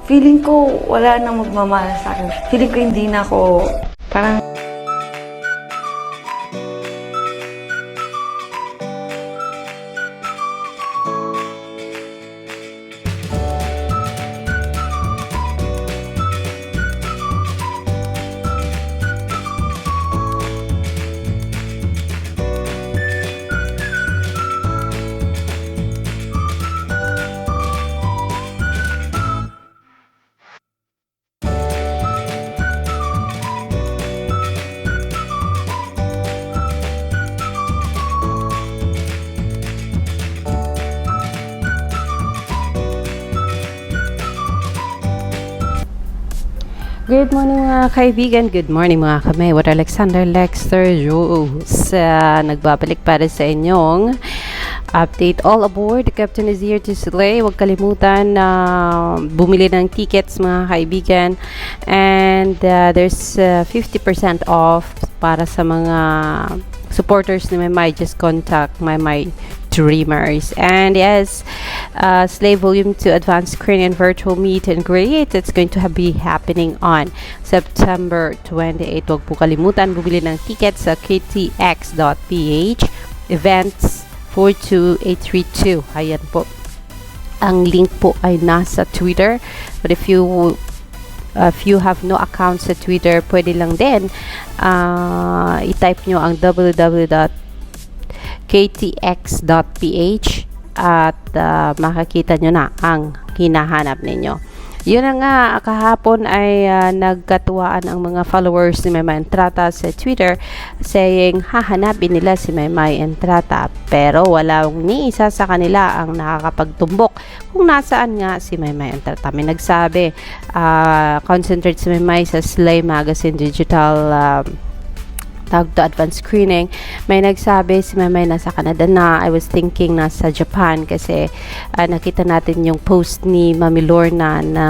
feeling ko wala nang magmamahal sa akin. Feeling ko hindi na ako, parang Good morning mga kaibigan, good morning mga kamay. What Alexander Lexter Jules nagbabalik para sa inyong update. All aboard, the captain is here to slay. Huwag kalimutan na bumili ng tickets mga kaibigan. And there's 50% off para sa mga supporters ni Maymay. Just contact Maymay Dreamers. And yes, Slay Volume 2 Advanced Screening Virtual Meet and Greet. It's going to be happening on September 28. Huwag po kalimutan bumili ng tickets sa ktx.ph events 42832. Ayan po. Ang link po ay nasa Twitter. But if you have no account sa Twitter, pwede lang din i-type nyo ang www.ktx.ph at makakita nyo na ang hinahanap ninyo. Yun na nga, kahapon ay nagkatuwaan ang mga followers ni Maymay Entrata sa Twitter saying hahanapin nila si Maymay Entrata, pero walang ni isa sa kanila ang nakakapagtumbok kung nasaan nga si Maymay Entrata. May nagsabi concentrate si Maymay sa Slay Magazine Digital tawag to advanced screening. May nagsabi si Maymay nasa Canada na. I was thinking nasa Japan kasi nakita natin yung post ni Mami Lorna na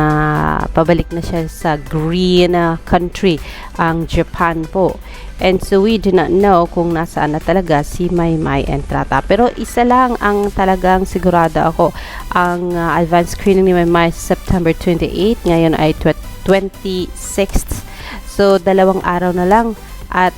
pabalik na siya sa green country, ang Japan po. And so we do not know kung nasaan na talaga si Maymay Entrata. Pero isa lang ang talagang sigurado ako, ang advanced screening ni Maymay September 28, ngayon ay 26th. So 2 araw na lang at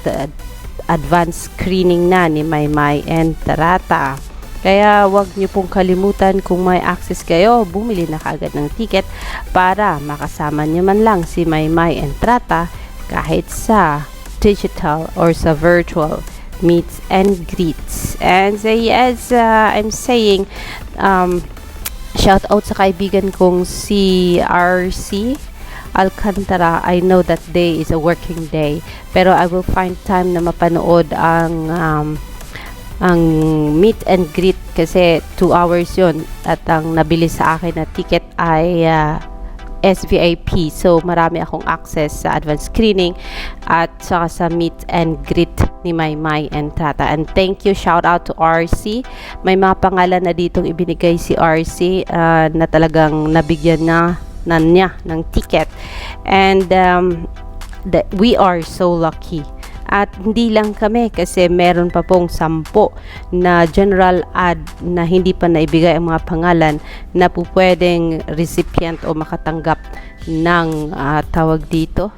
advanced screening na ni Maymay Entrata. Kaya wag niyo pong kalimutan, kung may access kayo, bumili na kaagad ng ticket para makasama niyo man lang si Maymay Entrata kahit sa digital or sa virtual meets and greets. And so yes, I'm saying shout out sa kaibigan kong si RC Alcantara. I know that day is a working day, pero I will find time na mapanood ang meet and greet kasi 2 hours yun, at ang nabili sa akin na ticket ay SVIP. So marami akong access sa advanced screening at saka sa meet and greet ni Maymay Entrata. And thank you, shout out to RC. May mga pangalan na ditong ibinigay si RC na talagang nabigyan na niya ng ticket, and we are so lucky. At hindi lang kami, kasi meron pa pong 10 na general ad na hindi pa naibigay ang mga pangalan na po pwedeng recipient o makatanggap ng tawag dito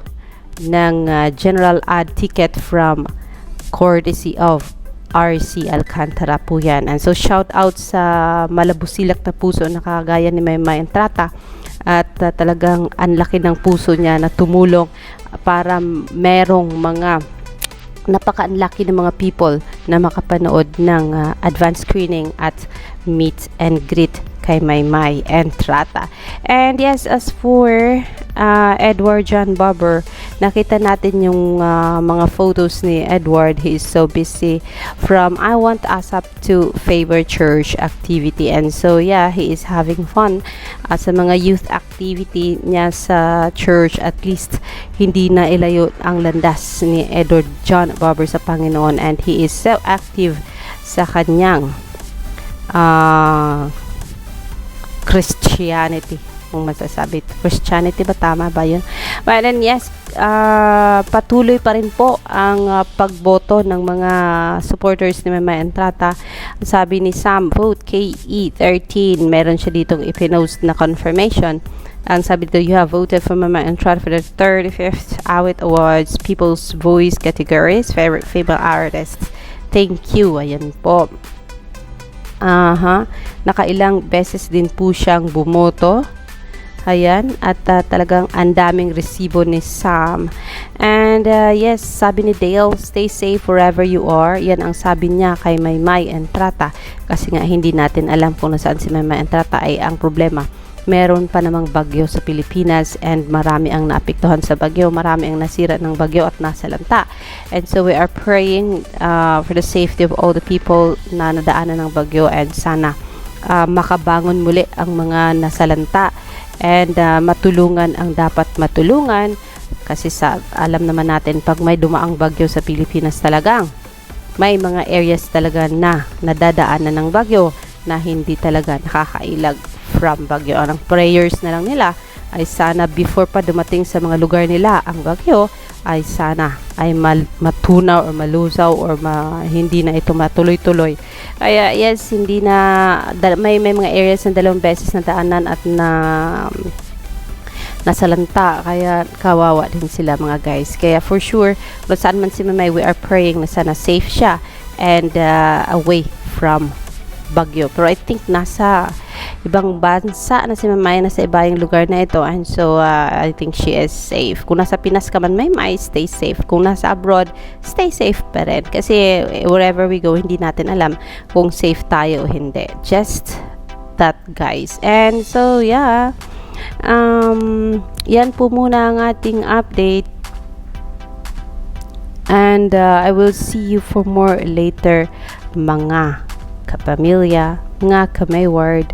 ng general ad ticket from courtesy of RC Alcantara po yan. And so shout out sa malabusilak na puso na kagaya ni Maymay Entrata, at talagang ang laki ng puso niya na tumulong para merong mga napaka-unlucky ng mga people na makapanood ng advanced screening at meet and greet kay Maymay Entrata. And yes, as for Edward John Bobber, nakita natin yung mga photos ni Edward. He is so busy from I Want ASAP to Favor Church activity, and so yeah, he is having fun sa mga youth activity niya sa church. At least hindi na ilayo ang landas ni Edward John Bobber sa Panginoon, and he is so active sa kanyang Christianity, kung masasabi. Christianity ba? Tama ba yun? Well, then yes, patuloy pa rin po ang pagboto ng mga supporters ni Maymay Entrata. Sabi ni Sam, vote KE13. Meron siya ditong ipinost na confirmation Ang sabi dito, you have voted for Mama Entrada for the 35th Awit Awards People's Voice categories, favorite female artist. Thank you. Ayan po. Nakailang beses din po siyang bumoto. Ayan, at talagang ang daming resibo ni Sam. And yes, sabi ni Dale, stay safe wherever you are. Yan ang sabi niya kay Maymay Entrata. Kasi nga hindi natin alam kung nasaan si Maymay Entrata ay ang problema. Meron pa namang bagyo sa Pilipinas and marami ang naapektuhan sa bagyo. Marami ang nasira ng bagyo at nasalanta. And so we are praying for the safety of all the people na nadaanan ng bagyo, and sana makabangon muli ang mga nasalanta. And matulungan ang dapat matulungan, kasi alam naman natin pag may dumaang bagyo sa Pilipinas, talagang may mga areas talaga na nadadaanan ng bagyo na hindi talaga nakakailag from bagyo. Ang prayers na lang nila ay sana before pa dumating sa mga lugar nila ang bagyo, ay sana ay matunaw or malusaw or hindi na ito matuloy-tuloy. Kaya yes, hindi na may mga areas na 2 beses na daanan at nasalanta, kaya kawawa din sila mga guys. Kaya for sure, kung saan man si Mamay, we are praying na sana safe siya and away from bagyo. Pero I think nasa ibang bansa na si Mamay, nasa ibang lugar na ito, and so I think she is safe. Kung nasa Pinas ka man, Maymay, stay safe. Kung nasa abroad, stay safe pa rin, kasi wherever we go, hindi natin alam kung safe tayo o hindi. Just that, guys. And so yeah, yan po muna ang ating update, and I will see you for more later, mga kapamilya, mga kamayward.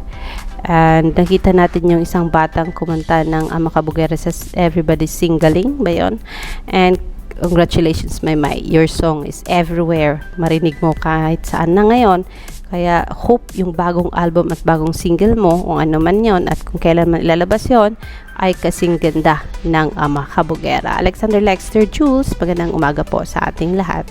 And nakita natin yung isang batang kumanta ng Ama Kabugera sa Everybody's Singling ba yun? And congratulations, Maymay, your song is everywhere, marinig mo kahit saan na ngayon. Kaya hope yung bagong album at bagong single mo, kung ano man yon at kung kailan man ilalabas yon, ay kasing ganda ng Ama Kabugera. Alexander Lexter Jules, magandang umaga po sa ating lahat.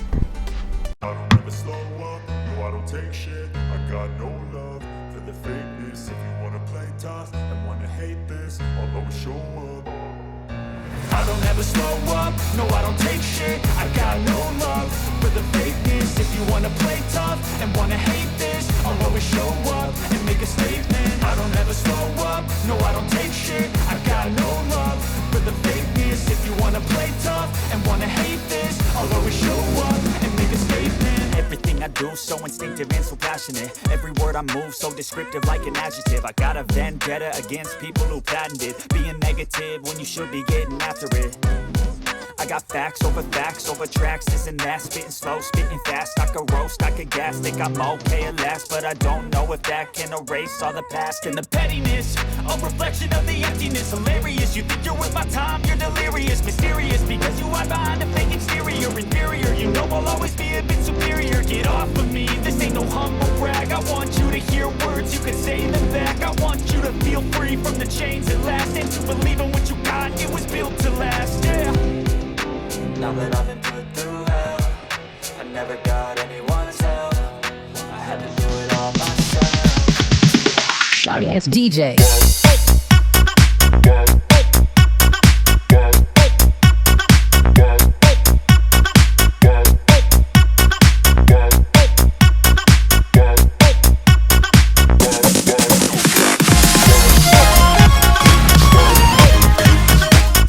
I don't ever slow up, no I don't take shit. I got no love for the fakeness. If you wanna play tough and wanna hate this, I'll always show up and make a statement. I don't ever slow up, no I don't take shit. I got no love for the fakeness. If you wanna play tough and wanna hate this, I'll always show up and make a statement. Everything I do so instinctive and so passionate. Every word I move so descriptive like an adjective. I got a vendetta against people who patented being negative when you should be getting after it. I got facts over tracks, this and that. Spitting slow, spitting fast. I could roast, I could gas. Think I'm okay at last, but I don't know if that can erase all the past. And the pettiness, a reflection of the emptiness. Hilarious, you think you're worth my time, you're delirious. Mysterious, because you hide behind a fake exterior. Inferior, you know I'll always be a bit superior. Get off of me, this ain't no humble brag. I want you to hear words, you can say them back. I want you to feel free from the chains that last, and to believe in what you got, it was built to last, yeah. Now that I've been put through hell, I never got anyone's help. I had to do it all myself. Sorry, it's DJ.